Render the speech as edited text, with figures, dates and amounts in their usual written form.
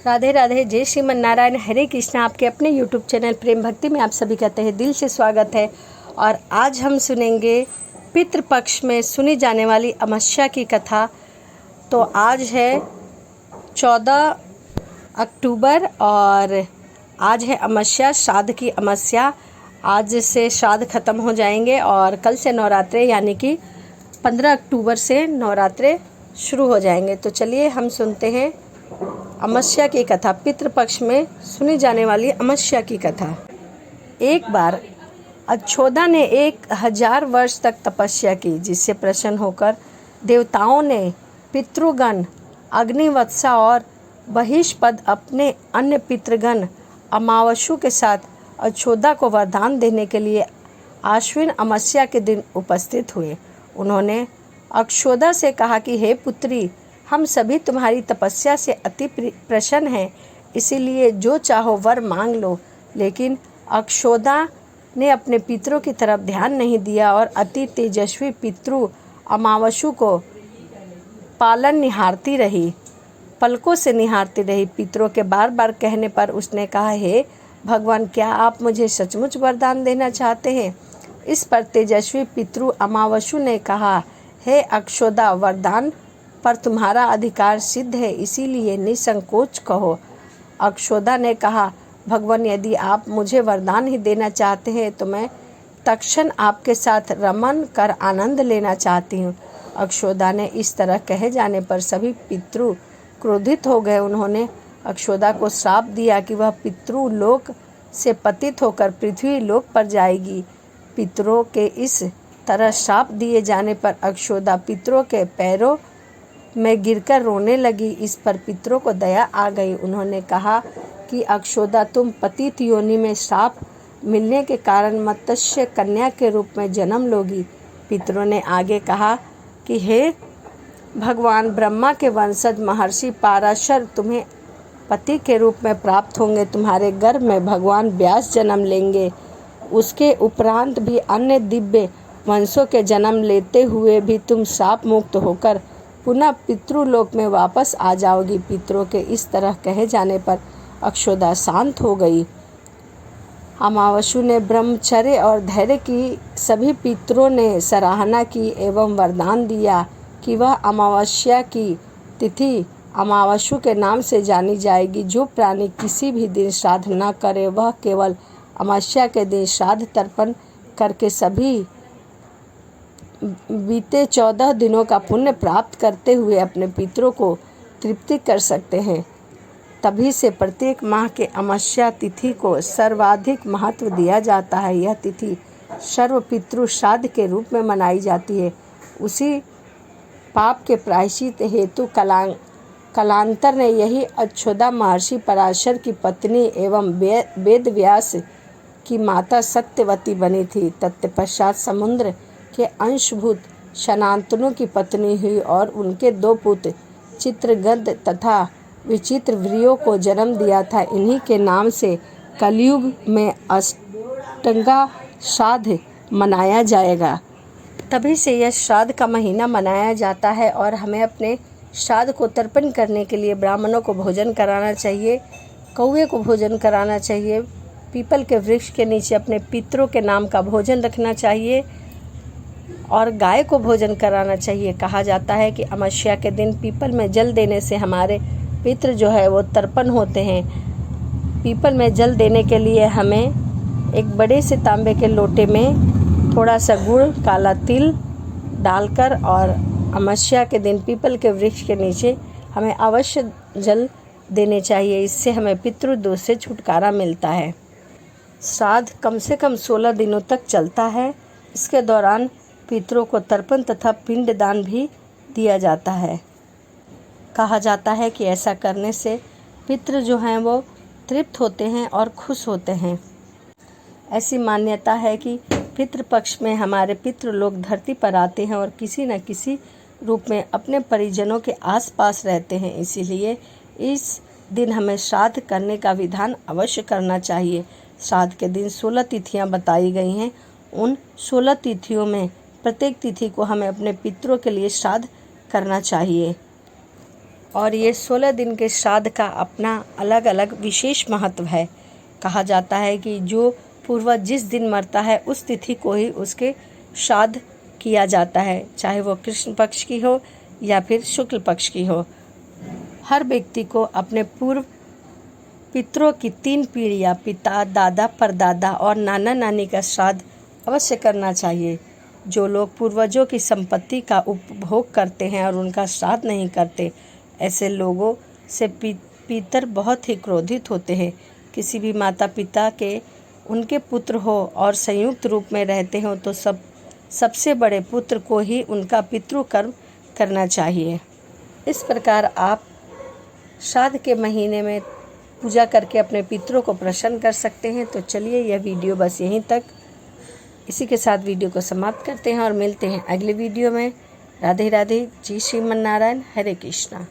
राधे राधे, जय श्रीमन नारायण, हरे कृष्णा। आपके अपने यूट्यूब चैनल प्रेम भक्ति में आप सभी कहते हैं दिल से स्वागत है। और आज हम सुनेंगे पितृपक्ष में सुनी जाने वाली अमावस्या की कथा। तो आज है 14 अक्टूबर और आज है अमावस्या, श्राद्ध की अमावस्या। आज से श्राद्ध खत्म हो जाएंगे और कल से नवरात्रे यानी कि 15 अक्टूबर से नवरात्रे शुरू हो जाएंगे। तो चलिए हम सुनते हैं अमावस्या की कथा, पितृपक्ष में सुनी जाने वाली अमावस्या की कथा। एक बार अच्छोदा ने 1000 वर्ष तक तपस्या की, जिससे प्रसन्न होकर देवताओं ने पितृगण अग्निवत्सा और बहिष्पद अपने अन्य पितृगण अमावस्या के साथ अच्छोदा को वरदान देने के लिए आश्विन अमावस्या के दिन उपस्थित हुए। उन्होंने अक्षोदा से कहा कि हे पुत्री, हम सभी तुम्हारी तपस्या से अति प्रसन्न हैं, इसीलिए जो चाहो वर मांग लो। लेकिन अक्षोदा ने अपने पितरों की तरफ ध्यान नहीं दिया और अति तेजस्वी पितृ अमावस्या को पलकों से निहारती रही। पितरों के बार बार कहने पर उसने कहा, हे भगवान, क्या आप मुझे सचमुच वरदान देना चाहते हैं? इस पर तेजस्वी पितृ अमावस्या ने कहा, हे अक्षोदा, वरदान पर तुम्हारा अधिकार सिद्ध है, इसीलिए निसंकोच कहो। अक्षोदा ने कहा, भगवान, यदि आप मुझे वरदान ही देना चाहते हैं तो मैं तत्क्षण आपके साथ रमन कर आनंद लेना चाहती हूँ। अक्षोदा ने इस तरह कहे जाने पर सभी पितृ क्रोधित हो गए। उन्होंने अक्षोदा को श्राप दिया कि वह पितृलोक से पतित होकर पृथ्वी लोक पर जाएगी। पितरों के इस तरह श्राप दिए जाने पर अक्षोदा पितरों के पैरों में गिरकर रोने लगी। इस पर पितरों को दया आ गई। उन्होंने कहा कि अक्षोदा, तुम पतित योनि में श्राप मिलने के कारण मत्स्य कन्या के रूप में जन्म लोगी। पितरों ने आगे कहा कि हे भगवान, ब्रह्मा के वंशज महर्षि पाराशर तुम्हें पति के रूप में प्राप्त होंगे। तुम्हारे गर्भ में भगवान व्यास जन्म लेंगे। उसके उपरांत भी अन्य दिव्य वंशों के जन्म लेते हुए भी तुम श्राप मुक्त होकर पुनः पितृलोक में वापस आ जाओगी। पितरों के इस तरह कहे जाने पर अक्षोदा शांत हो गई। अमावस्या ने ब्रह्मचर्य और धैर्य की सभी पितरों ने सराहना की एवं वरदान दिया कि वह अमावस्या की तिथि अमावस्या के नाम से जानी जाएगी। जो प्राणी किसी भी दिन श्राद्ध न करे, वह केवल अमावस्या के दिन श्राद्ध तर्पण करके सभी बीते 14 दिनों का पुण्य प्राप्त करते हुए अपने पितरों को तृप्ति कर सकते हैं। तभी से प्रत्येक माह के अमावस्या तिथि को सर्वाधिक महत्व दिया जाता है। यह तिथि सर्व पितृ श्राद्ध के रूप में मनाई जाती है। उसी पाप के प्रायश्चित हेतु कालांतर ने यही अच्छोदा महर्षि पराशर की पत्नी एवं वेद व्यास की माता सत्यवती बनी थी। तत्पश्चात समुद्र के अंशभूत शनांतनु की पत्नी हुई और उनके 2 पुत्र चित्रगद तथा विचित्र व्रियों को जन्म दिया था। इन्हीं के नाम से कलयुग में अष्टगा श्राद्ध मनाया जाएगा। तभी से यह श्राद्ध का महीना मनाया जाता है और हमें अपने श्राद्ध को तर्पण करने के लिए ब्राह्मणों को भोजन कराना चाहिए, कौवे को भोजन कराना चाहिए, पीपल के वृक्ष के नीचे अपने पितरों के नाम का भोजन रखना चाहिए और गाय को भोजन कराना चाहिए। कहा जाता है कि अमावस्या के दिन पीपल में जल देने से हमारे पितृ जो है वो तर्पण होते हैं। पीपल में जल देने के लिए हमें एक बड़े से तांबे के लोटे में थोड़ा सा गुड़, काला तिल डालकर और अमावस्या के दिन पीपल के वृक्ष के नीचे हमें अवश्य जल देने चाहिए। इससे हमें पितृदोष से छुटकारा मिलता है। श्राद्ध कम से कम 16 दिनों तक चलता है। इसके दौरान पितरों को तर्पण तथा पिंडदान भी दिया जाता है। कहा जाता है कि ऐसा करने से पितृ जो हैं वो तृप्त होते हैं और खुश होते हैं। ऐसी मान्यता है कि पितृपक्ष में हमारे पितृ लोग धरती पर आते हैं और किसी न किसी रूप में अपने परिजनों के आसपास रहते हैं। इसीलिए इस दिन हमें श्राद्ध करने का विधान अवश्य करना चाहिए। श्राद्ध के दिन 16 तिथियां बताई गई हैं। उन 16 तिथियों में प्रत्येक तिथि को हमें अपने पितरों के लिए श्राद्ध करना चाहिए। और ये 16 दिन के श्राद्ध का अपना अलग अलग विशेष महत्व है। कहा जाता है कि जो पूर्वज जिस दिन मरता है उस तिथि को ही उसके श्राद्ध किया जाता है, चाहे वो कृष्ण पक्ष की हो या फिर शुक्ल पक्ष की हो। हर व्यक्ति को अपने पूर्व पितरों की 3 पीढ़ियाँ, पिता, दादा, परदादा और नाना नानी का श्राद्ध अवश्य करना चाहिए। जो लोग पूर्वजों की संपत्ति का उपभोग करते हैं और उनका श्राद्ध नहीं करते, ऐसे लोगों से पितर बहुत ही क्रोधित होते हैं। किसी भी माता पिता के उनके पुत्र हो और संयुक्त रूप में रहते हो तो सबसे बड़े पुत्र को ही उनका पितृकर्म करना चाहिए। इस प्रकार आप श्राद्ध के महीने में पूजा करके अपने पितरों को प्रसन्न कर सकते हैं। तो चलिए यह वीडियो बस यहीं तक, इसी के साथ वीडियो को समाप्त करते हैं और मिलते हैं अगले वीडियो में। राधे राधे। जी श्रीमन नारायण। हरे कृष्णा।